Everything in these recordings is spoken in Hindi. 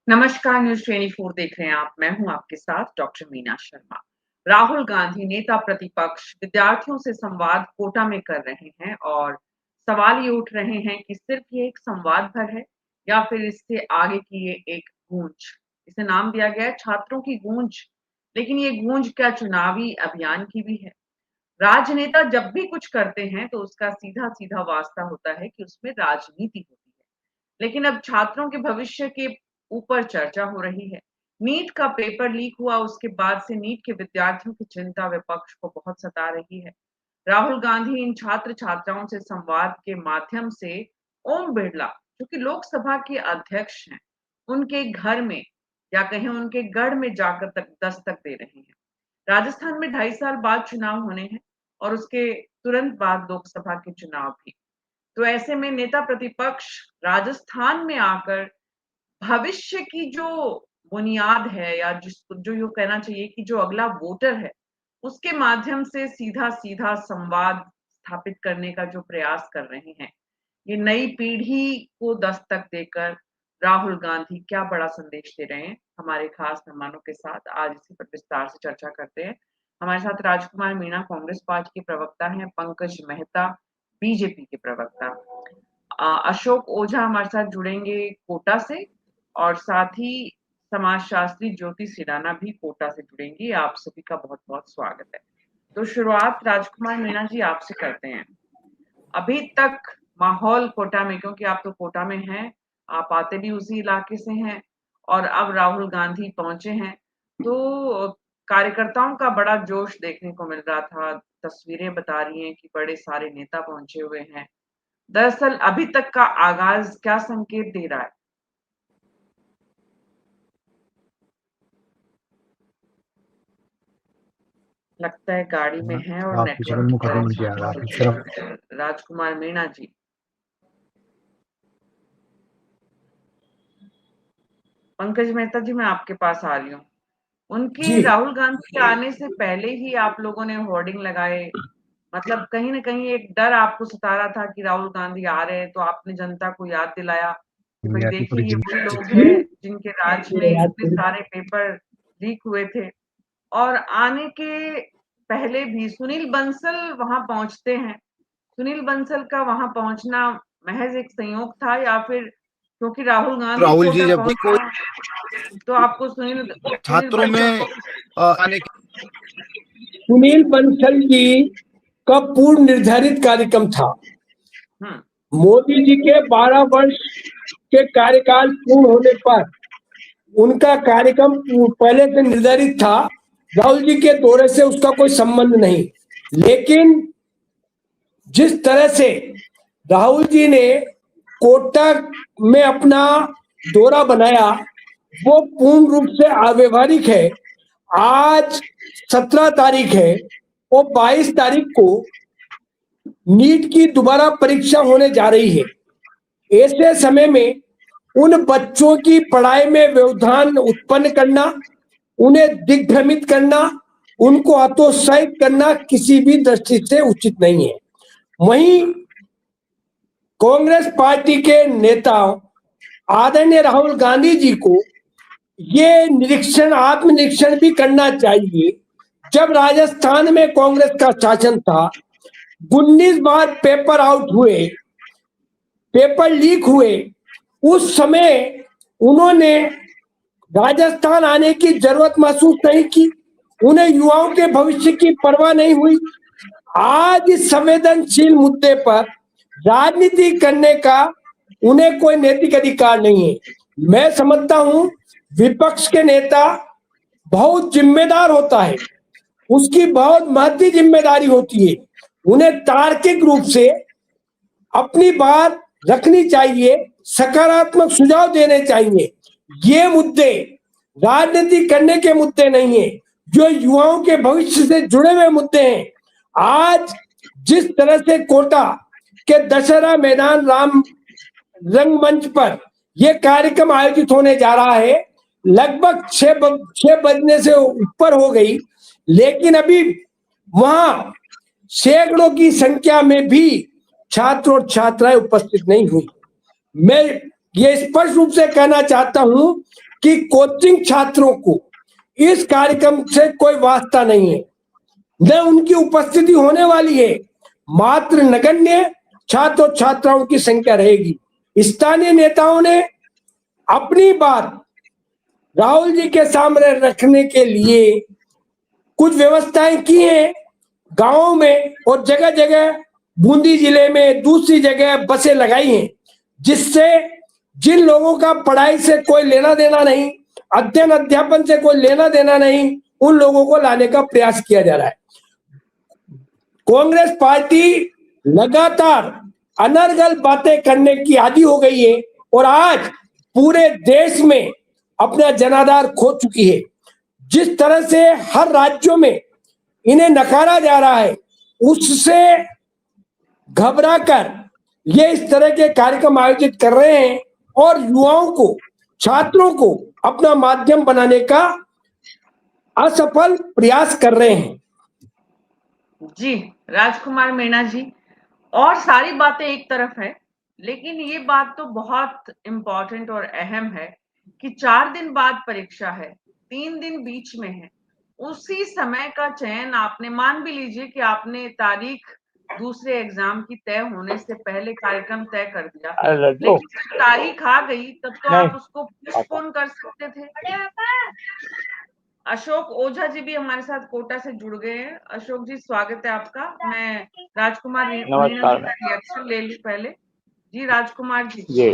नमस्कार, न्यूज़ 24 देख रहे हैं आप। मैं हूं आपके साथ डॉक्टर मीना शर्मा। राहुल गांधी नेता प्रतिपक्ष विद्यार्थियों से संवाद कोटा में कर रहे हैं और सवाल ये उठ रहे हैं कि सिर्फ ये एक संवाद भर है या फिर इससे आगे की ये एक गूंज। इसे नाम दिया गया है छात्रों की गूंज, लेकिन ये गूंज क्या चुनावी अभियान की भी है? राजनेता जब भी कुछ करते हैं तो उसका सीधा-सीधा वास्ता होता है कि उसमें राजनीति होती है। लेकिन अब छात्रों के भविष्य के ऊपर चर्चा हो रही है। नीट का पेपर लीक हुआ उसके बाद से नीट के विद्यार्थियों की चिंता विपक्ष को बहुत सता रही है। राहुल गांधी इन छात्र-छात्राओं से संवाद के माध्यम से ओम बिड़ला, जो कि लोकसभा के अध्यक्ष हैं, उनके घर में या कहें उनके गढ़ में जाकर तक दस्तक दे रहे हैं। राजस्थान में 2.5 साल बाद चुनाव होने हैं और उसके तुरंत बाद लोकसभा के चुनाव भी। तो ऐसे में नेता प्रतिपक्ष राजस्थान में आकर भविष्य की जो बुनियाद है या जिसको जो यूँ कहना चाहिए कि जो अगला वोटर है, उसके माध्यम से सीधा-सीधा संवाद स्थापित करने का जो प्रयास कर रहे हैं। ये नई पीढ़ी को दस्तक देकर राहुल गांधी क्या बड़ा संदेश दे रहे हैं? हमारे खास मेहमानों के साथ आज इसी पर विस्तार से चर्चा करते हैं। हमारे साथ राजकुमार मीणा कांग्रेस पार्टी के प्रवक्ता हैं, पंकज मेहता बीजेपी के प्रवक्ता। अशोक ओझा हमारे साथ जुड़ेंगे कोटा से और साथ ही समाजशास्त्री ज्योति सिडाना भी कोटा से जुड़ेंगी। आप सभी का बहुत-बहुत स्वागत है। तो शुरुआत राजकुमार मीणा जी आपसे करते हैं। अभी तक माहौल कोटा में, क्योंकि आप तो कोटा में हैं, आप आते भी उसी इलाके से हैं और अब राहुल गांधी पहुंचे हैं, तो कार्यकर्ताओं का बड़ा जोश देखने को मिल रहा था। तस्वीरें बता रही हैं कि बड़े सारे नेता पहुंचे हुए हैं। दरअसल अभी तक का आगाज क्या संकेत दे रहा है? लगता है गाड़ी में है और नेटवर्क की तरफ राजकुमार मीणा जी। पंकज मेहता जी, मैं आपके पास आ रही हूँ। उनके राहुल गांधी के आने से पहले ही आप लोगों ने होर्डिंग लगाए, मतलब कहीं न कहीं एक डर आपको सता रहा था कि राहुल गांधी आ रहे हैं, तो आपने जनता को याद दिलाया कि भाई देखिए ये वो लोग हैं जिनके राज में इतने सारे पेपर लीक हुए थे। और आने के पहले भी सुनील बंसल वहाँ पहुँचते हैं। सुनील बंसल का वहाँ पहुँचना महज़ एक संयोग था या फिर क्योंकि राहुल गांधी राहुल जी कोटा जब भी कोई पहुँचे तो आपको सुनील छात्रों में आने की सुनील बंसल जी का पूर्व निर्धारित कार्यक्रम था। मोदी जी के 12 वर्ष के कार्यकाल पूर्ण होने पर उनका कार्यक्रम पहले से निर्धारित था। राहुल जी के दौरे से उसका कोई संबंध नहीं, लेकिन जिस तरह से राहुल जी ने कोटा में अपना दौरा बनाया वो पूर्ण रूप से अव्यवहारिक है। आज 17 तारीख है और 22 तारीख को नीट की दोबारा परीक्षा होने जा रही है। ऐसे समय में उन बच्चों की पढ़ाई में व्यवधान उत्पन्न करना, उन्हें दिग्भ्रमित करना, उनको हतोत्साहित करना किसी भी दृष्टि से उचित नहीं है। वहीं कांग्रेस पार्टी के नेता आदरणीय राहुल गांधी जी को ये निरीक्षण आत्मनिरीक्षण भी करना चाहिए। जब राजस्थान में कांग्रेस का शासन था, 19 बार पेपर आउट हुए, पेपर लीक हुए, उस समय उन्होंने राजस्थान आने की जरूरत महसूस नहीं की, उन्हें युवाओं के भविष्य की परवाह नहीं हुई। आज इस संवेदनशील मुद्दे पर राजनीति करने का उन्हें कोई नैतिक अधिकार नहीं है। मैं समझता हूं विपक्ष के नेता बहुत जिम्मेदार होता है, उसकी बहुत महती जिम्मेदारी होती है। उन्हें तार्किक रूप से अपनी बात रखनी चाहिए, सकारात्मक सुझाव देने चाहिए। ये मुद्दे राजनीति करने के मुद्दे नहीं है, जो युवाओं के भविष्य से जुड़े हुए मुद्दे हैं। आज जिस तरह से कोटा के दशहरा मैदान राम रंगमंच पर यह कार्यक्रम आयोजित होने जा रहा है, लगभग 6 बजने से ऊपर हो गई, लेकिन अभी वहां सैकड़ों की संख्या में भी छात्र और छात्राएं उपस्थित नहीं हुई। मैं ये स्पष्ट रूप से कहना चाहता हूं कि कोचिंग छात्रों को इस कार्यक्रम से कोई वास्ता नहीं है, न उनकी उपस्थिति होने वाली है। मात्र नगण्य छात्र और छात्राओं की संख्या रहेगी। स्थानीय नेताओं ने अपनी बात राहुल जी के सामने रखने के लिए कुछ व्यवस्थाएं की हैं गांवों में, और जगह जगह बूंदी जिले में दूसरी जगह बसें लगाई हैं, जिससे जिन लोगों का पढ़ाई से कोई लेना देना नहीं, अध्ययन अध्यापन से कोई लेना देना नहीं, उन लोगों को लाने का प्रयास किया जा रहा है। कांग्रेस पार्टी लगातार अनर्गल बातें करने की आदी हो गई है और आज पूरे देश में अपना जनाधार खो चुकी है। जिस तरह से हर राज्यों में इन्हें नकारा जा रहा है, उससे घबराकर ये इस तरह के कार्यक्रम आयोजित कर रहे हैं और युवाओं को, छात्रों को अपना माध्यम बनाने का असफल प्रयास कर रहे हैं। जी राजकुमार मीणा जी, और सारी बातें एक तरफ है, लेकिन ये बात तो बहुत इम्पोर्टेंट और अहम है कि 4 दिन बाद परीक्षा है, 3 दिन बीच में है। उसी समय का चयन आपने, मान भी लीजिए कि आपने तारीख दूसरे एग्जाम की तय होने से पहले कार्यक्रम तय कर दिया, लेकिन जब तारीख आ गई तब तो आप उसको पोस्टपोन कर सकते थे। अशोक ओझा जी भी हमारे साथ कोटा से जुड़ गए हैं। अशोक जी स्वागत है आपका। मैं राजकुमार मीणा जी का रिएक्शन ले लूं पहले। जी राजकुमार जी।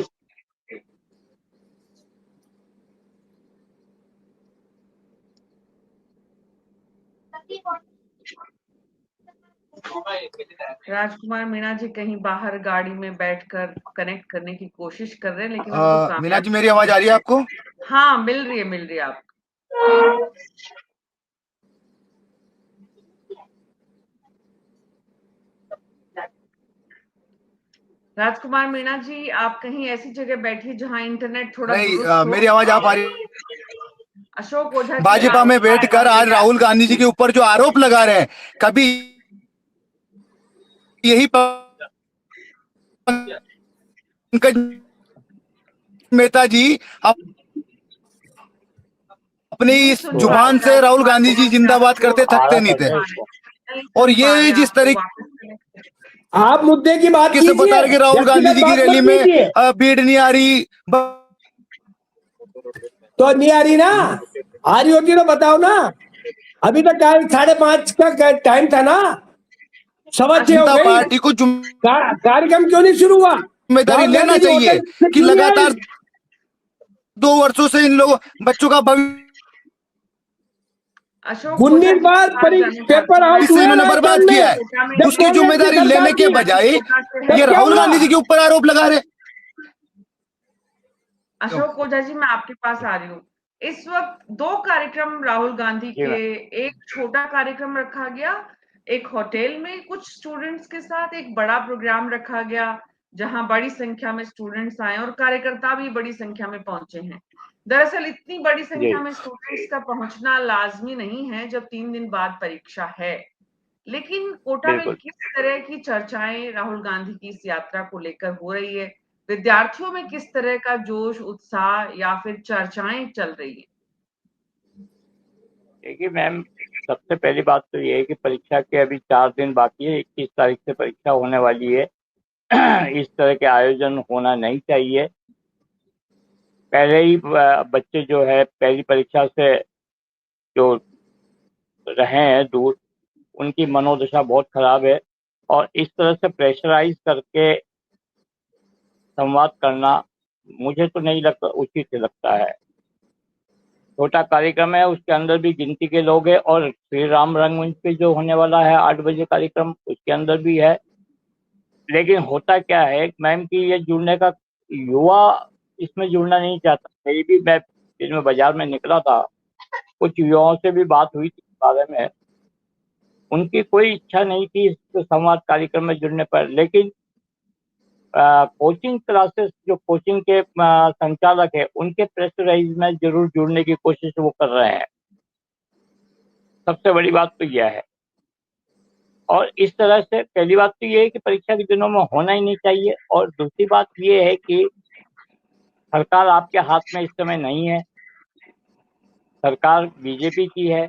राजकुमार मीणा जी कहीं बाहर गाड़ी में बैठकर कनेक्ट करने की कोशिश कर रहे हैं, लेकिन मीना जी मेरी आवाज आ रही है आपको? हाँ मिल रही है आपको। राजकुमार मीणा जी, आप कहीं ऐसी जगह बैठिए जहां इंटरनेट थोड़ा दुरुस्त हो। मेरी आवाज आप आ रही है? अशोक ओझा जी, भाजपा में बैठकर आज राहुल गांधी जी के ऊपर जो आरोप लगा रहे हैं, कभी यही पंकज मेहता जी अपनी इस जुबान से राहुल गांधी जी जिंदाबाद करते थकते नहीं थे, और ये जिस तरीके आप मुद्दे की बात से बता रहे कि राहुल गांधी जी की रैली में भीड़ नहीं आ रही, तो नहीं आ रही ना, आ रही होती तो बताओ ना। अभी तक 5:30 का टाइम था ना, 6:15 हो गई। पार्टी को कार्यक्रम क्यों नहीं शुरू हुआ? जिम्मेदारी लेना चाहिए कि लगातार 2 वर्षों से इन लोगों बच्चों का भविष्य 19 बार पेपर आउट हुए, इन्होंने बर्बाद किया है। उसकी जिम्मेदारी लेने के बजाय ये राहुल गांधी जी के ऊपर आरोप लगा रहे। अशोक ओझा जी, मैं आपके पास आ रही हूँ। इस वक्त 2 कार्यक्रम राहुल गांधी के, एक छोटा कार्यक्रम रखा गया एक होटल में कुछ स्टूडेंट्स के साथ, एक बड़ा प्रोग्राम रखा गया जहां बड़ी संख्या में स्टूडेंट्स आए और कार्यकर्ता भी बड़ी संख्या में पहुंचे हैं। दरअसल इतनी बड़ी संख्या में स्टूडेंट्स का पहुंचना लाजमी नहीं है जब 3 दिन बाद परीक्षा है, लेकिन कोटा में किस तरह की चर्चाएं राहुल गांधी की इस यात्रा को लेकर हो रही है? विद्यार्थियों में किस तरह का जोश, उत्साह या फिर चर्चाएं चल रही है? देखिए मैम, सबसे पहली बात तो ये है कि परीक्षा के अभी 4 दिन बाकी है। 21 तारीख से परीक्षा होने वाली है। इस तरह के आयोजन होना नहीं चाहिए। पहले ही बच्चे जो है पहली परीक्षा से जो रहे हैं दूर, उनकी मनोदशा बहुत खराब है, और इस तरह से प्रेशराइज करके संवाद करना मुझे तो नहीं लगता, उचित लगता है। छोटा कार्यक्रम है, उसके अंदर भी गिनती के लोग हैं, और श्री राम रंगमंच पे जो होने वाला है 8 बजे कार्यक्रम, उसके अंदर भी है। लेकिन होता क्या है मैम कि ये जुड़ने का, युवा इसमें जुड़ना नहीं चाहता। मेरी भी, मैं इसमें बाजार में निकला था, कुछ युवाओं से भी बात हुई थी इस बारे में, उनकी कोई इच्छा नहीं थी इस संवाद कार्यक्रम में जुड़ने पर। लेकिन कोचिंग क्लासेस, जो कोचिंग के संचालक है, उनके प्रेशराइज में जरूर जुड़ने की कोशिश वो कर रहे हैं। सबसे बड़ी बात तो यह है। और इस तरह से पहली बात तो ये है कि परीक्षा के दिनों में होना ही नहीं चाहिए, और दूसरी बात ये है कि सरकार आपके हाथ में इस समय नहीं है। सरकार बीजेपी की है,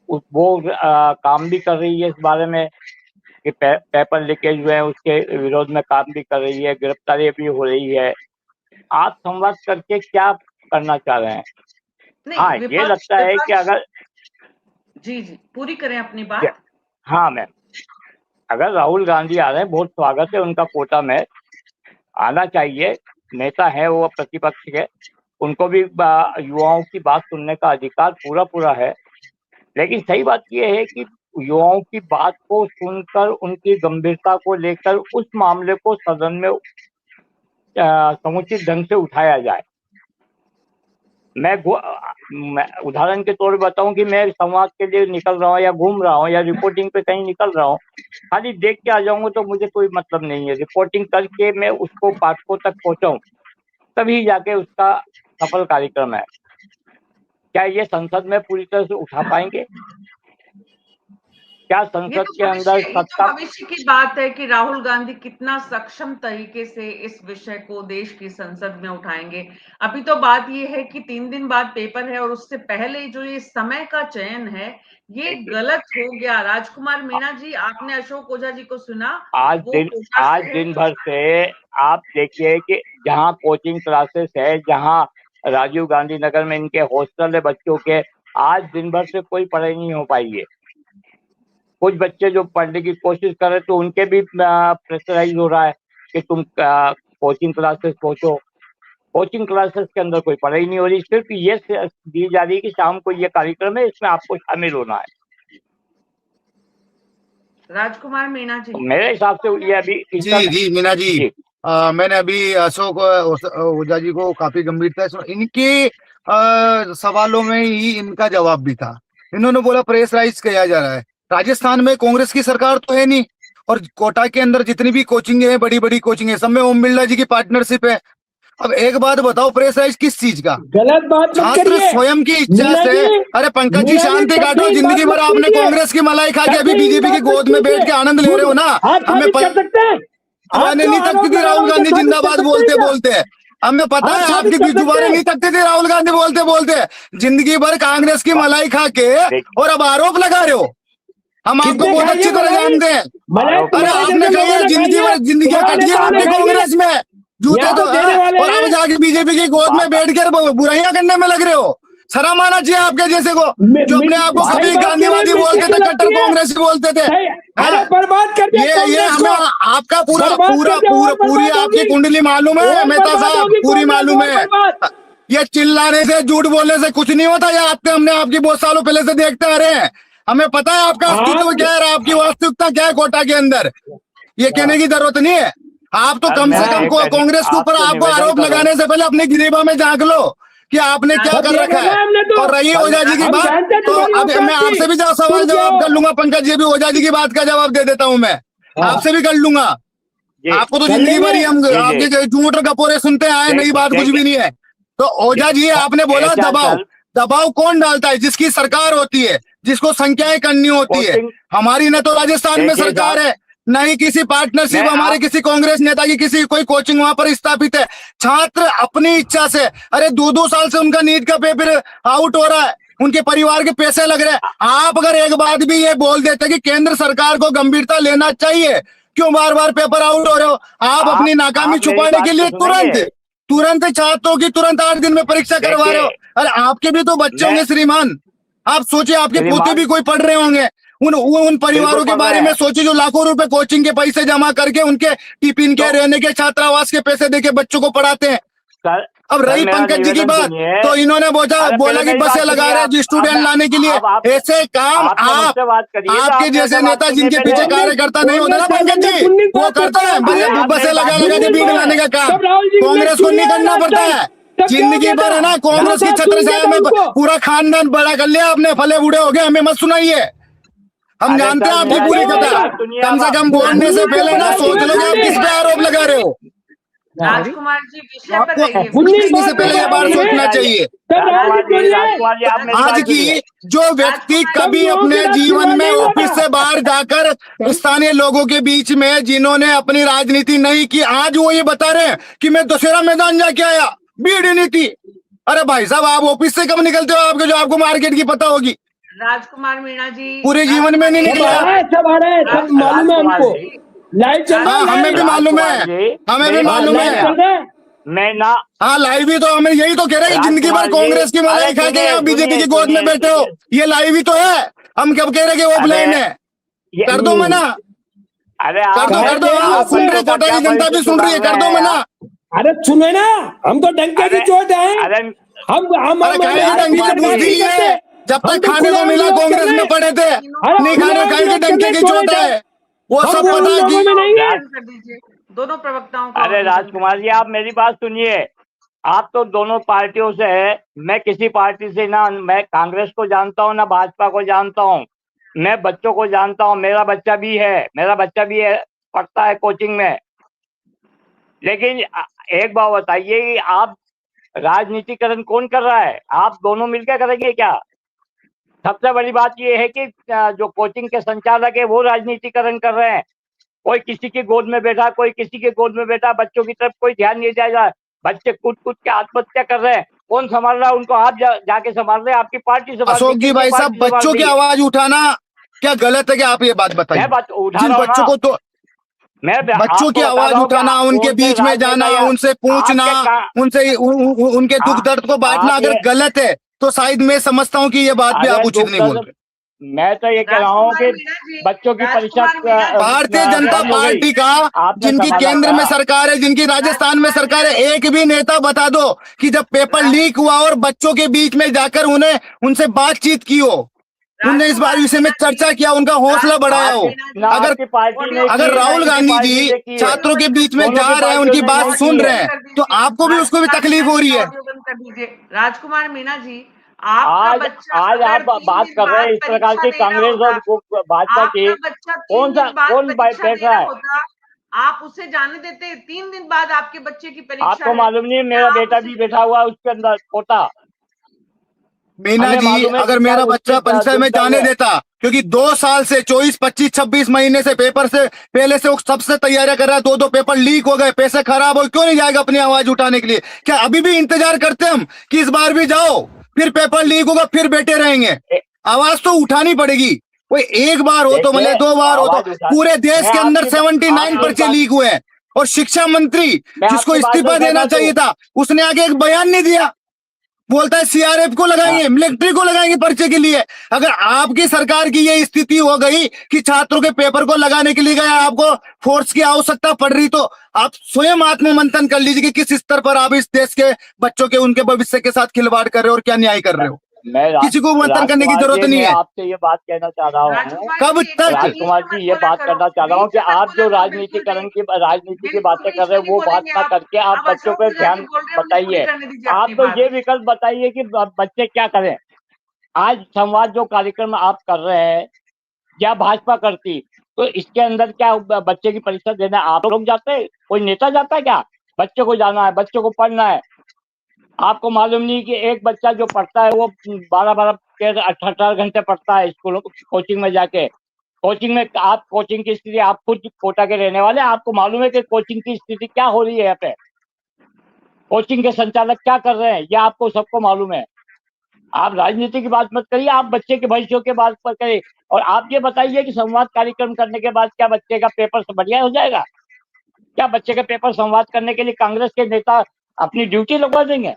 वो काम भी कर रही है इस बारे में कि पेपर लीकेज हुए हैं उसके विरोध में काम भी कर रही है, गिरफ्तारी भी हो रही है। आप संवाद करके क्या करना चाह रहे हैं? हाँ, ये लगता है कि अगर जी पूरी करें अपनी बात। हाँ मैम, अगर राहुल गांधी आ रहे हैं, बहुत स्वागत है उनका, कोटा में आना चाहिए, नेता है वो प्रतिपक्ष के, उनको भी युवाओं की बात सुनने का अधिकार पूरा है। लेकिन सही बात यह है कि युवाओं की बात को सुनकर उनकी गंभीरता को लेकर उस मामले को सदन में समुचित ढंग से उठाया जाए। मैं उदाहरण के तौर पर बताऊं कि मैं संवाद के लिए निकल रहा हूं या घूम रहा हूं या रिपोर्टिंग पे कहीं निकल रहा हूं, खाली देख के आ जाऊंगा तो मुझे कोई मतलब नहीं है। रिपोर्टिंग करके मैं उसको पाठकों तक पहुंचाऊं, तभी जाके उसका सफल कार्यक्रम है। क्या ये संसद में पूरी तरह से उठा पाएंगे? क्या संसद के अंदर सत्ता? भविष्य की बात है कि राहुल गांधी कितना सक्षम तरीके से इस विषय को देश की संसद में उठाएंगे। अभी तो बात ये है कि 3 दिन बाद पेपर है और उससे पहले जो ये समय का चयन है ये गलत हो गया। राजकुमार मीणा जी, आपने अशोक ओझा जी को सुना? आज दिन भर से आप देखिए कि जहाँ कोचिंग क्लासेस है, जहाँ राजीव गांधी नगर में इनके हॉस्टल है बच्चों के, आज दिन भर से कोई पढ़ाई नहीं हो पाई है। कुछ बच्चे जो पढ़ने की कोशिश कर रहे तो उनके भी प्रेशराइज हो रहा है कि तुम कोचिंग क्लासेस पहुंचो। कोचिंग क्लासेस के अंदर कोई पढ़ाई नहीं हो रही, सिर्फ ये दी जा रही है कि शाम को ये कार्यक्रम है, इसमें आपको शामिल होना है। राजकुमार मीणा जी, मेरे हिसाब से ये अभी जी मीणा जी, मैंने अभी अशोक ओझा जी को काफी गंभीरता से इनके सवालों में ही इनका जवाब भी था। इन्होंने बोला प्रेशराइज किया जा रहा है। राजस्थान में कांग्रेस की सरकार तो है नहीं, और कोटा के अंदर जितनी भी कोचिंग है, बड़ी बड़ी कोचिंग है, सब में ओम बिरला जी की पार्टनरशिप है। अब एक बात बताओ, प्रेशराइज किस चीज का? गलत बात मत छात्र करिए। स्वयं की इच्छा से। अरे पंकज जी, शांति काटो। जिंदगी भर आपने कांग्रेस की मलाई खा के अभी बीजेपी की गोद में बैठ के आनंद ले रहे हो ना। हमें जुबानें नहीं थकती थी राहुल गांधी जिंदाबाद बोलते बोलते। हमें पता है आपकी जुबानें नहीं थकती थी राहुल गांधी बोलते बोलते। जिंदगी भर कांग्रेस की मलाई खा के और अब आरोप लगा रहे हो। हम आपको बहुत अच्छी तरह जानते हैं। अरे आपने कहा जिंदगी कटी है आपकी कांग्रेस में, जूते तो और अब जाके बीजेपी की गोद में बैठ कर बुराइयां करने में लग रहे हो। शर्म आना चाहिए आपके जैसे को, जो अपने आप को कभी गांधीवादी बोलते थे, कट्टर कांग्रेसी बोलते थे। बर्बाद कर दिया ये हमें आपका पूरी आपकी कुंडली मालूम है मेहता साहब, पूरी मालूम है। ये चिल्लाने से, झूठ बोलने से कुछ नहीं होता। ये हमने आपकी बहुत सालों पहले से देखते आ रहे हैं। हमें पता है आपका अस्तित्व क्या है, आपकी वास्तविकता क्या है कोटा के अंदर। ये कहने की जरूरत नहीं है। आप तो कम से कम कांग्रेस के ऊपर आपको आरोप लगाने से पहले अपनी गिरेबा में झांक लो कि आपने क्या कर रखा है। और रही ओझा जी की बात, तो अब मैं आपसे भी सवाल जवाब कर लूंगा। पंकज जी भी ओझा जी की बात का जवाब दे देता हूं, मैं आपसे भी कर लूंगा। आपको तो जिंदगी भर ही हम आपके झूठ गपोरे सुनते आए, नई बात कुछ भी नहीं है। तो ओझा जी, आपने बोला दबाव कौन डालता है? जिसकी सरकार होती है, जिसको संख्याएं करनी होती है। हमारी न तो राजस्थान में सरकार है, न ही किसी पार्टनरशिप हमारे किसी कांग्रेस नेता की किसी कोई कोचिंग वहां पर स्थापित है। छात्र अपनी इच्छा से, अरे 2-2 साल से उनका नीट का पेपर आउट हो रहा है, उनके परिवार के पैसे लग रहे हैं। आप अगर एक बात भी ये बोल देते कि केंद्र सरकार को गंभीरता लेना चाहिए, क्यों बार बार पेपर आउट हो रहे हो? आप अपनी नाकामी छुपाने के लिए तुरंत छात्रों की 8 दिन में परीक्षा करवा रहे हो। अरे आपके भी तो बच्चे होंगे श्रीमान, आप सोचिए, आपके पोते भी कोई पढ़ रहे होंगे। उन परिवारों के बारे में सोचिए जो लाखों रुपए कोचिंग के पैसे जमा करके उनके टिफिन के, रहने के, छात्रावास के पैसे देके बच्चों को पढ़ाते हैं। अब रही पंकज जी की बात, तो इन्होंने बोला कि बसें लगा रहे स्टूडेंट लाने के लिए। ऐसे काम आपके जैसे नेता जिनके पीछे कार्यकर्ता नहीं होता ना पंकज जी, वो करता है। बसें लगा के भीड़ लाने का काम कांग्रेस को नहीं करना पड़ता है। जिंदगी भर है ना कांग्रेस की छत्र छाया में पूरा खानदान बड़ा कर लिया आपने, फले बूढ़े हो गए। हमें मत सुनाइए, हम जानते हैं आपकी पूरी कथा। कम से कम बोलने से पहले ना सोच लो कि आप किस पे आरोप लगा रहे हो। राजकुमार जी, विषय पर से पहले यह बात सोचना चाहिए। आज की जो व्यक्ति कभी अपने जीवन में ऑफिस से बाहर जाकर स्थानीय लोगों के बीच में जिन्होंने अपनी राजनीति नहीं की, आज वो ये बता रहे हैं कि मैं दशहरा मैदान जाके आया, भीड़ नहीं थी। अरे भाई साहब, आप ऑफिस से कब निकलते हो आपके, जो आपको मार्केट की पता होगी? राजकुमार मीणा जी, पूरे जीवन में नहीं सब निकले आ रहा है, सब आ रहा है, सब मालूम है राजकुमार हमको। जी, लाइव चल रहा हाँ, है, हमें भी लाइव। मालूम है, राजकुमार जी, हमें भी मेरी बात मालूम लाइव है। सुनिए। चल रहा है। मैं ना हाँ, लाइव ही तो, हमें यही तो कह रहे हैं कि जिंदगी भर राजकुमार जी, कांग्रेस की अरे मलाई खा के यहाँ बीजेपी सुनिए की गोद में सुनिए बैठे हो, सुनिए। ये लाइव ही तो है। हम कब कह रहे हैं कि अरे ऑफलाइन है? ये कर दो मना, अरे कर आप दो, कहा कर दो। दे रहे हाँ, हैं सुन आपने। रही बच्चों का कोटा क्या की जनता भविष्य भी सुन रही सुधार है, कर रहे दो हैं मना। आप? अरे सुने ना, हम तो डंके की अरे चोट है। अरे हम अरे खाए के ऐसी डंके राजकुमार पूछ बदमाशी जी, नहीं करते। लीजिए, जब हम तक तो खाने को खुलेआम मिला विरोध कर कांग्रेस रहे में हैं। पड़े थे, अरे नहीं खाने खुलेआम खाए के विरोध कर रहे डंके हैं, की छोड़े चोट इधर। है। वो हम सब वो उन पता लोगों कि में नहीं है। बंद कर दीजिए, दोनों प्रवक्ताओं का अरे ऑडियो बंद कर राजकुमार जी, दीजिए। आप मेरी बात सुनिए। आप तो दोनों पार्टियों से है, मैं किसी पार्टी से ना, मैं कांग्रेस को जानता हूँ ना भाजपा को जानता हूँ। मैं बच्चों को जानता हूँ, मेरा बच्चा भी है, पढ़ता है कोचिंग में। लेकिन एक बात बताइए कि आप राजनीतिकरण कौन कर रहा है? आप दोनों मिलकर करेंगे क्या? सबसे बड़ी बात यह है कि जो कोचिंग के संचालक है वो राजनीतिकरण कर रहे हैं। कोई किसी की गोद में बैठा, कोई किसी के गोद में बैठा, बच्चों की तरफ कोई ध्यान नहीं दिया जा रहा। बच्चे कूद कूद के आत्महत्या कर रहे हैं। कौन संभाल रहा है उनको? आप जाके संभाल रहे हैं, आपकी पार्टी संभाल रही, अशोक जी किसकी भाई साहब, पार्टी संभाल बच्चों की रही है? आवाज उठाना क्या गलत है? क्या आप ये बात मैं बताइए। बात उठा जिन रहा हूँ बच्चों ना, को तो मैं बच्चों की आपको बता आवाज रहा हूँ कि उठाना, उनके कौन से बीच में राजनेता जाना, या उनसे पूछना, आपके का उनसे उनके दुख आ, दर्द को बांटना आप अगर ये गलत है, तो शायद मैं समझता हूँ कि ये बात भी अरे आप उचित दुख नहीं बोल दर्द, रहे। मैं तो ये कह रहा हूँ राजकुमार कि मीणा जी, बच्चों की परीक्षा राजकुमार मीणा जी, भारतीय जनता बंद हो गई, पार्टी का, आपने जिनकी संभाला केंद्र था। में सरकार है, जिनकी राजस्थान में राजकुमार सरकार मीणा है, जी, एक भी नेता बता दो कि जब पेपर लीक हुआ और बच्चों के बीच में जाकर उन्हें उनसे बातचीत की हो, उनने इस बार राजकुमार विषय में मीणा जी, चर्चा किया, उनका हौसला बढ़ाया राजकुमार हो। आपकी मीणा ना जी, अगर आपकी पार्टी ऑडियो ने अगर की, ऑडियो ना राहुल बंद इनकी कर गांधी दीजिए, पार्टी जी ने की है। छात्रों के बीच में दोनों जा की रहे हैं, पार्टियों उनकी ने बात नहीं की सुन ऑडियो रहे है। बंद हैं, कर तो दीजिए। आपको भी उसको भी राजकुमार तकलीफ मीणा हो जी रही का है। ऑडियो बंद कर दीजिए। राजकुमार मीणा जी, आपका आज बच्चा आज अगर आप 3 बात दिन कर रहे बाद हैं इस प्रकार परीक्षा की दे रहा कांग्रेस होता, और भाजपा की। आपका बच्चा 3 दिन बाद कौन परीक्षा बैठ दे रहा रहा है? होता, आप उसे जाने देते? 3 दिन बाद आपके बच्चे की परीक्षा आपको है, मालूम नहीं है, क्या मेरा आप बेटा उसे भी बैठा हुआ है उसके अंदर कोटा। मीना हमें जी, मालूम है कि अगर क्या मेरा उसके बच्चा परीक्षा दुख में दर्द जाने है। देता, क्योंकि 2 साल से 24 25 26 महीने से पेपर से पहले से वो सबसे तैयारियां कर रहा है, 2 पेपर लीक हो गए, पैसे खराब हो, क्यों नहीं जाएगा अपनी आवाज उठाने के लिए? क्या अभी भी इंतजार करते हम कि इस बार भी जाओ, फिर पेपर लीक होगा, फिर बैठे रहेंगे? ए- आवाज तो उठानी पड़ेगी। कोई एक बार हो तो देखिए, भले, 2 बार हो तो। आवाज उठा, पूरे देश मैं के अंदर आपकी 79 आपकी पर्चे बात लीक हुए हैं, और शिक्षा मंत्री मैं जिसको आपकी बात से इस्तीफा देना सहमत हूँ। चाहिए था, उसने आगे एक बयान नहीं दिया। बोलता है सीआरएफ को हाँ, लगाएंगे, मिलिट्री को लगाएंगे पर्चे के लिए। अगर आपकी सरकार की ये स्थिति हो गई कि छात्रों के पेपर को लगाने के लिए गया, आपको फोर्स की आवश्यकता पड़ रही, तो आप स्वयं आत्ममंथन कर लीजिए कि किस स्तर पर आप इस देश के बच्चों के, उनके भविष्य के साथ खिलवाड़ कर रहे हो और क्या न्याय कर मैं रहे हो। मैं किसी को मंथन करने की राजकुमार जरूरत जी, नहीं मैं है। आपसे ये बात कहना चाह रहा हूँ। राजकुमार कब जी, एक तक? मिनट बीच राजकुमार में जी, मत ये बोला बात करो, करना चाह रहा हूँ बीच कि में मत आप बोला जो करो, बिल्कुल नहीं, राजनीति की बातें बिल्कुल कर बीच रहे में हो, नहीं वो बात बोलेंगे ना आप। करके आप अब बच्चों अशोक पे पूजा जी ध्यान बोल रहे हैं, उन्हें पूरी बताइए। करने दीजिए आप अपनी तो बात। ये विकल्प बताइए कि बच्चे क्या करें। आज संवाद जो कार्यक्रम आप कर रहे हैं, क्या भाजपा करती तो इसके अंदर क्या बच्चे की परीक्षा देना आप लोग जाते? कोई नेता जाता है क्या? बच्चे को जाना है, बच्चे को पढ़ना है। आपको मालूम नहीं कि एक बच्चा जो पढ़ता है वो 12 18 घंटे पढ़ता है स्कूलों कोचिंग में जाके। कोचिंग में आप कोचिंग की स्थिति, आप खुद कोटा के रहने वाले, आपको मालूम है कि कोचिंग की स्थिति क्या हो रही है यहाँ पे। कोचिंग के संचालक क्या कर रहे हैं, ये आपको सबको मालूम है। आप राजनीति की बात मत करिए, आप बच्चे के भविष्य की बात पर करिए। और आप ये बताइए कि संवाद कार्यक्रम करने के बाद क्या बच्चे का पेपर बढ़िया हो जाएगा? क्या बच्चे का पेपर संवाद करने के लिए कांग्रेस के नेता अपनी ड्यूटी लगवा देंगे?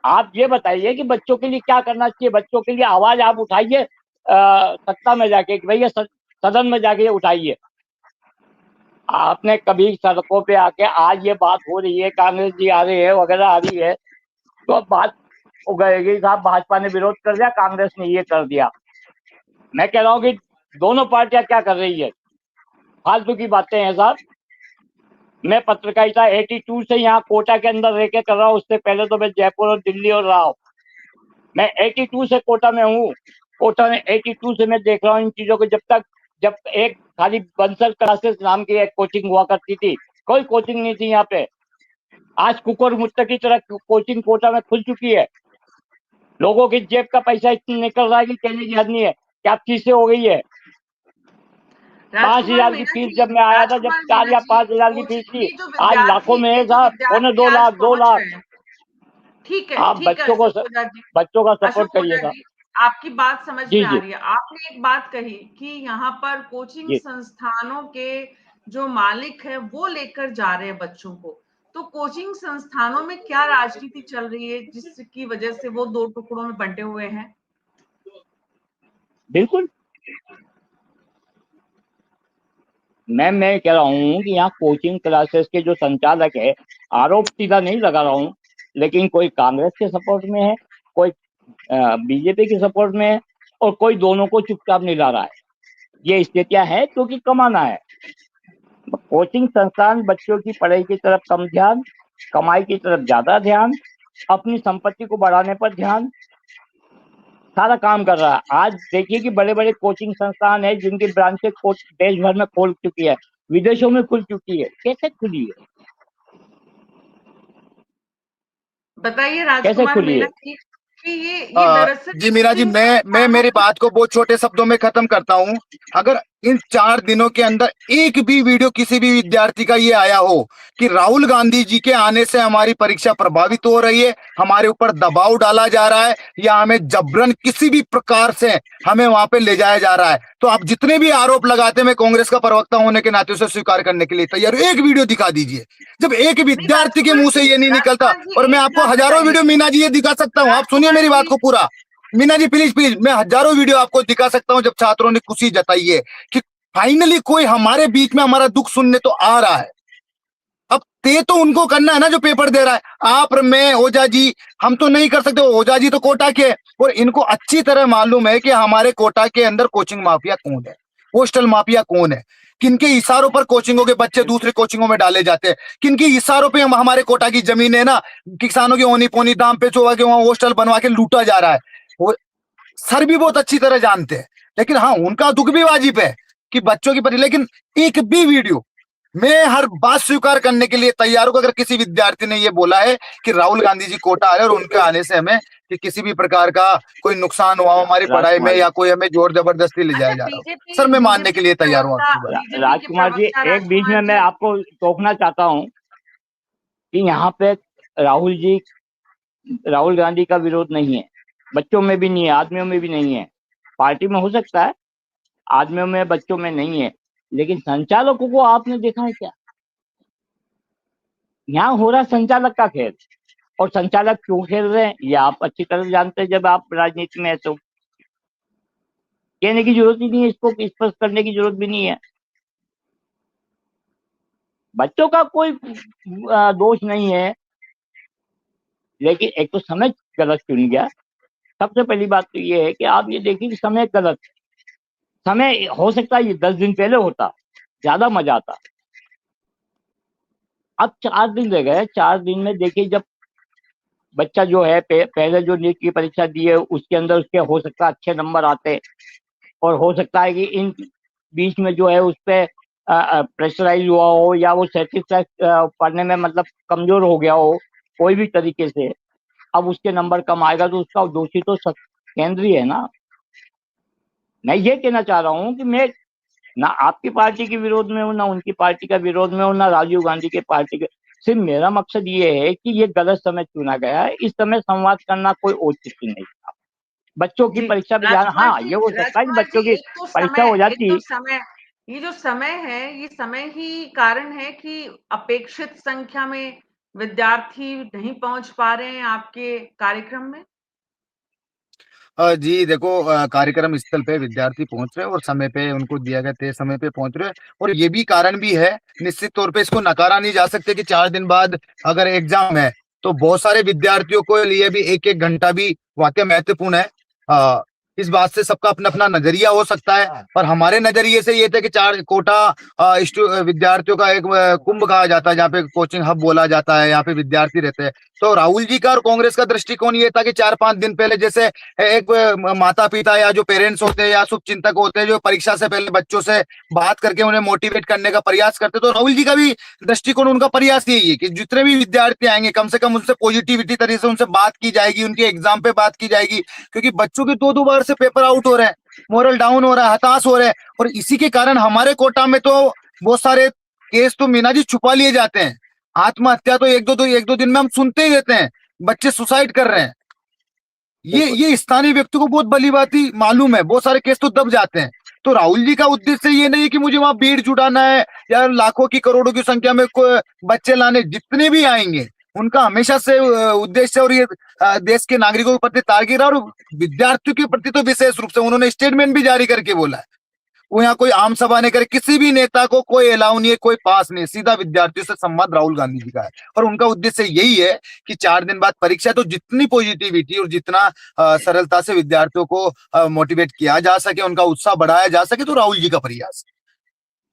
आप ये बताइए कि बच्चों के लिए क्या करना चाहिए। बच्चों के लिए आवाज आप उठाइए, सत्ता में जाके कि भैया सदन में जाके उठाइए। आपने कभी सड़कों पे आके, आज ये बात हो रही है, कांग्रेस जी आ रही है वगैरह आ रही है, तो अब बात हो गई साहब भाजपा ने विरोध कर दिया, कांग्रेस ने ये कर दिया। मैं कह रहा हूँ कि दोनों पार्टियां क्या कर रही है, फालतू की बातें हैं साहब। मैं पत्रकारिता 82 से यहाँ कोटा के अंदर रह के कर रहा हूँ, उससे पहले तो मैं जयपुर और दिल्ली और रहा हूँ। मैं 82 से कोटा में हूँ। कोटा में 82 से मैं देख रहा हूँ इन चीजों को। जब एक खाली बंसल क्लासेस नाम की एक कोचिंग हुआ करती थी, कोई कोचिंग नहीं थी यहाँ पे। आज कुकर मुत्ते की तरह कोचिंग कोटा में खुल चुकी है। लोगों की जेब का पैसा इतना निकल रहा है कि कहने की हद नहीं है। क्या फीसें हो गई है? 5,000 की फीस जब मैं आया था, जब राजकुमार 4 मीणा या जी, 5,000 की फीस थी, ये जो आज लाखों विद्यार्थी, में ये है जो साहब, पौने विद्यार्थी 2 आज लाख 2 पहुंच लाख। रहे हैं, ठीक है, आप ठीक है सुखोजा जी। बच्चों का सपोर्ट अशोक ओझा करिएगा। जी, आपकी बात समझ जी में आ जी रही है। आपने एक बात कही कि यहाँ पर कोचिंग जी। संस्थानों के जो मालिक है वो लेकर जा रहे हैं बच्चों को। तो कोचिंग संस्थानों में क्या राजनीति चल रही है जिसकी वजह से वो दो टुकड़ों में बंटे हुए हैं? बिल्कुल, मैं कह रहा हूँ कि यहाँ कोचिंग क्लासेस के जो संचालक है, आरोप सीधा नहीं लगा रहा हूँ, लेकिन कोई कांग्रेस के सपोर्ट में है, कोई बीजेपी के सपोर्ट में है, और कोई दोनों को चुपचाप निभा रहा है। ये स्थितियां हैं क्योंकि कमाना है। कोचिंग संस्थान बच्चों की पढ़ाई की तरफ कम ध्यान, कमाई की तरफ ज्यादा ध्यान, अपनी संपत्ति को बढ़ाने पर ध्यान, सारा काम कर रहा है। आज देखिए कि बड़े बड़े कोचिंग संस्थान है जिनकी ब्रांचेस देश भर में खोल चुकी है, विदेशों में खुल चुकी है। कैसे खुली है? बताइए कैसे राजकुमार खुली मीणा है? जी कि ये दरअसल जी मीरा जी, कोचिंग मैं संस्थानों मेरी की। बात को बहुत छोटे शब्दों में खत्म करता हूं। अगर इन 4 दिनों के अंदर एक भी वीडियो किसी भी विद्यार्थी का ये आया हो कि राहुल गांधी जी के आने से हमारी परीक्षा प्रभावित हो रही है, हमारे ऊपर दबाव डाला जा रहा है, या हमें जबरन किसी भी प्रकार से हमें वहां पे ले जाया जा रहा है, तो आप जितने भी आरोप लगाते हैं, मैं कांग्रेस का प्रवक्ता होने के नाते उसे स्वीकार करने के लिए तैयार हूं। एक वीडियो दिखा दीजिए। जब एक नहीं विद्यार्थी के मुंह से ये नहीं निकलता, राजकुमार जी और मैं एक आपको बात हजारों बताइए। वीडियो मीना जी ये दिखा सकता हूं, आप सुनिए राजकुमार मेरी बात जी को पूरा। मीना जी प्लीज प्लीज, मैं हजारों वीडियो आपको दिखा सकता हूं जब छात्रों ने खुशी जताई है कि फाइनली कोई हमारे बीच में हमारा दुख सुनने तो आ रहा है। अब तय तो उनको करना है ना जो पेपर दे रहा है। आप, मैं, ओझा जी, हम तो नहीं कर सकते। ओझा जी तो कोटा के, और इनको अच्छी तरह मालूम है कि हमारे कोटा के अंदर कोचिंग माफिया कौन है, हॉस्टल माफिया कौन है, किनके इशारों पर कोचिंगों के बच्चे दूसरे कोचिंगों में डाले जाते हैं, किनके इशारों पे हमारे कोटा की जमीन है ना, किसानों की ओनी पोनी दाम पे चोवा के वहां हॉस्टल बनवा के लूटा जा रहा है। वो सर भी बहुत अच्छी तरह जानते हैं। लेकिन हाँ, उनका दुख भी वाजिब है कि बच्चों की परी, लेकिन एक भी वीडियो, मैं हर बात स्वीकार करने के लिए तैयार हूं। अगर किसी विद्यार्थी ने यह बोला है कि राहुल गांधी जी कोटा आ रहे और उनके आने से हमें कि किसी भी प्रकार का कोई नुकसान हुआ हमारी पढ़ाई में, राजकुमार या जी, कोई हमें जोर जबरदस्ती ले अच्छा जाया जा रहा हो, बीजेपी सर मैं मानने के बीजेपी लिए के तैयार हूं प्रवक्ता आपकी बात। बीजेपी के राजकुमार जी, प्रवक्ता एक बीच में राजकुमार मैं जी। आपको टोकना चाहता हूँ कि यहाँ पे राहुल जी राहुल गांधी का विरोध नहीं है, बच्चों में भी नहीं है, आदमियों में भी नहीं है। पार्टी में हो सकता है, आदमियों में, बच्चों में नहीं है। लेकिन संचालकों को आपने देखा है क्या? यहाँ हो रहा है संचालक का खेल। और संचालक क्यों खेल रहे हैं ये आप अच्छी तरह जानते हैं, जब आप राजनीति में है तो। कहने की जरूरत ही नहीं है, इसको स्पष्ट करने की जरूरत भी नहीं है। बच्चों का कोई दोष नहीं है, लेकिन एक तो समय गलत चुन गया। सबसे पहली बात तो ये है कि आप ये देखिए कि समय गलत। समय हो सकता है ये 10 दिन पहले होता, ज्यादा मजा आता। अब 4 दिन रह गए। 4 दिन में देखिए, जब बच्चा जो है पहले जो नीट की परीक्षा दी है उसके अंदर उसके हो सकता है अच्छे नंबर आते, और हो सकता है कि इन बीच में जो है उस पर प्रेशराइज हुआ हो, या वो सेटिस्फाइड पढ़ने में मतलब कमजोर हो गया हो कोई भी तरीके से। अब उसके नंबर कम आएगा तो उसका दोषी तो केंद्रीय है ना। मैं ये कहना चाह रहा हूँ कि मैं ना आपकी पार्टी के विरोध में हूँ, ना उनकी पार्टी का विरोध में हूँ, ना राजीव गांधी के पार्टी के। सिर्फ मेरा मकसद ये है कि ये गलत समय चुना गया है। इस समय संवाद करना कोई औचित्य नहीं था। बच्चों की जी परीक्षा पे जाना, हाँ ये हो सकता है कि राजकुमार जी बच्चों की परीक्षा हो एक तो जाती। समय, ये जो समय है ये समय ही कारण है कि अपेक्षित संख्या में विद्यार्थी नहीं पहुंच पा रहे हैं आपके कार्यक्रम में। जी देखो, कार्यक्रम स्थल पे विद्यार्थी पहुंच रहे हैं और समय पे उनको दिया गया तय समय पे पहुंच रहे हैं, और ये भी कारण भी है। निश्चित तौर पे इसको नकारा नहीं जा सकते कि 4 दिन बाद अगर एग्जाम है तो बहुत सारे विद्यार्थियों को लिए भी एक एक घंटा भी वाकई महत्वपूर्ण है। इस बात से सबका अपना अपना नजरिया हो सकता है, पर हमारे नजरिए से ये थे कि 4 कोटा विद्यार्थियों का एक कुंभ कहा जाता है, जहाँ पे कोचिंग हब बोला जाता है, यहाँ पे विद्यार्थी रहते हैं। तो राहुल जी का और कांग्रेस का दृष्टिकोण ये था कि 4-5 दिन पहले, जैसे एक माता पिता या जो पेरेंट्स होते हैं या शुभ चिंतक होते हैं जो परीक्षा से पहले बच्चों से बात करके उन्हें मोटिवेट करने का प्रयास करते, तो राहुल जी का भी दृष्टिकोण, उनका प्रयास यही है कि जितने भी विद्यार्थी आएंगे कम से कम उनसे पॉजिटिविटी तरीके से उनसे बात की जाएगी, उनके एग्जाम पे बात की जाएगी, क्योंकि बच्चों के 2-2 बार से पेपर आउट हो रहे हैं, मोरल डाउन हो रहा है, हताश हो रहे हैं। और इसी के कारण हमारे कोटा में तो बहुत सारे केस तो मीना जी छुपा लिए जाते हैं। आत्महत्या तो एक दो दिन में हम सुनते ही रहते हैं। बच्चे सुसाइड कर रहे हैं। ये स्थानीय व्यक्ति को बहुत भली बात ही मालूम है, बहुत सारे केस तो दब जाते हैं। तो राहुल जी का उद्देश्य ये नहीं कि मुझे वहां भीड़ जुटाना है या लाखों की करोड़ों की संख्या में बच्चे लाने, जितने भी आएंगे उनका हमेशा से उद्देश्य, और ये देश के नागरिकों के प्रति तार्किक और विद्यार्थियों के प्रति तो विशेष रूप से उन्होंने स्टेटमेंट भी जारी करके बोला है। वो यहाँ कोई आम सभा नहीं करे, किसी भी नेता को कोई अलाउ नहीं है, कोई पास नहीं, सीधा विद्यार्थियों से संवाद राहुल गांधी जी का है। और उनका उद्देश्य यही है कि 4 दिन बाद परीक्षा, तो जितनी पॉजिटिविटी और जितना सरलता से विद्यार्थियों को मोटिवेट किया जा सके, उनका उत्साह बढ़ाया जा सके, तो राहुल जी का प्रयास।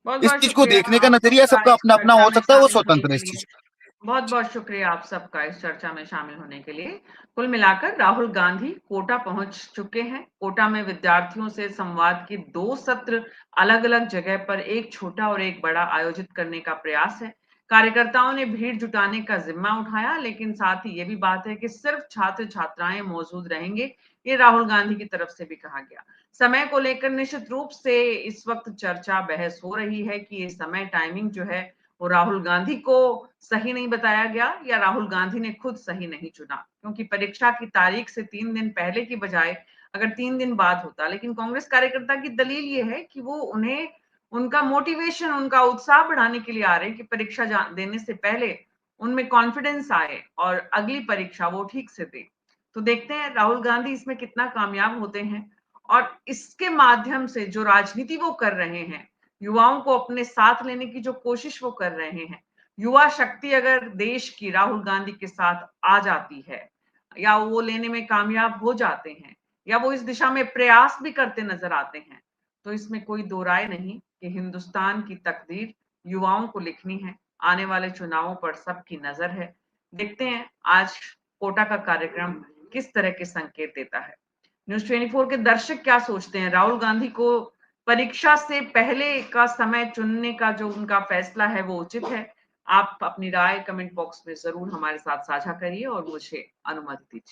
बहुत इस बहुत चीज को शुक्रिया देखने का आप नजरिया सबका सबका इस अपना अपना चर्चा हो में सकता है, वो शामिल होने स्वतंत्र है के इस लिए। चीज। बहुत बहुत शुक्रिया आप सबका इस चर्चा में शामिल होने के लिए। कुल मिलाकर राहुल गांधी कोटा पहुंच चुके हैं। कोटा में विद्यार्थियों से संवाद के 2 सत्र अलग अलग जगह पर, एक छोटा और एक बड़ा, आयोजित करने का प्रयास है। कार्यकर्ताओं ने भीड़ जुटाने का जिम्मा उठाया, लेकिन साथ ही ये भी बात है कि सिर्फ छात्र छात्राएं मौजूद रहेंगे, ये राहुल गांधी की तरफ से भी कहा गया। समय को लेकर निश्चित रूप से इस वक्त चर्चा बहस हो रही है कि ये समय टाइमिंग जो है वो राहुल गांधी को सही नहीं बताया गया या राहुल गांधी ने खुद सही नहीं चुना, क्योंकि परीक्षा की तारीख से 3 दिन पहले की बजाय अगर 3 दिन बाद होता। लेकिन कांग्रेस कार्यकर्ता की दलील ये है कि वो उन्हें उनका मोटिवेशन, उनका उत्साह बढ़ाने के लिए आ रहे हैं कि परीक्षा देने से पहले उनमें कॉन्फिडेंस आए और अगली परीक्षा वो ठीक से दे। तो देखते हैं राहुल गांधी इसमें कितना कामयाब होते हैं, और इसके माध्यम से जो राजनीति वो कर रहे हैं, युवाओं को अपने साथ लेने की जो कोशिश वो कर रहे हैं, युवा शक्ति अगर देश की राहुल गांधी के साथ आ जाती है, या वो लेने में कामयाब हो जाते हैं, या वो इस दिशा में प्रयास भी करते नजर आते हैं, तो इसमें कोई दो राय नहीं कि हिंदुस्तान की तकदीर युवाओं को लिखनी है। आने वाले चुनावों पर सबकी नजर है। देखते हैं आज कोटा का कार्यक्रम किस तरह के संकेत देता है। न्यूज़ 24 के दर्शक क्या सोचते हैं? राहुल गांधी को परीक्षा से पहले का समय चुनने का जो उनका फैसला है वो उचित है? आप अपनी राय कमेंट बॉक्स में जरूर हमारे साथ साझा करिए और मुझे अनुमति दीजिए।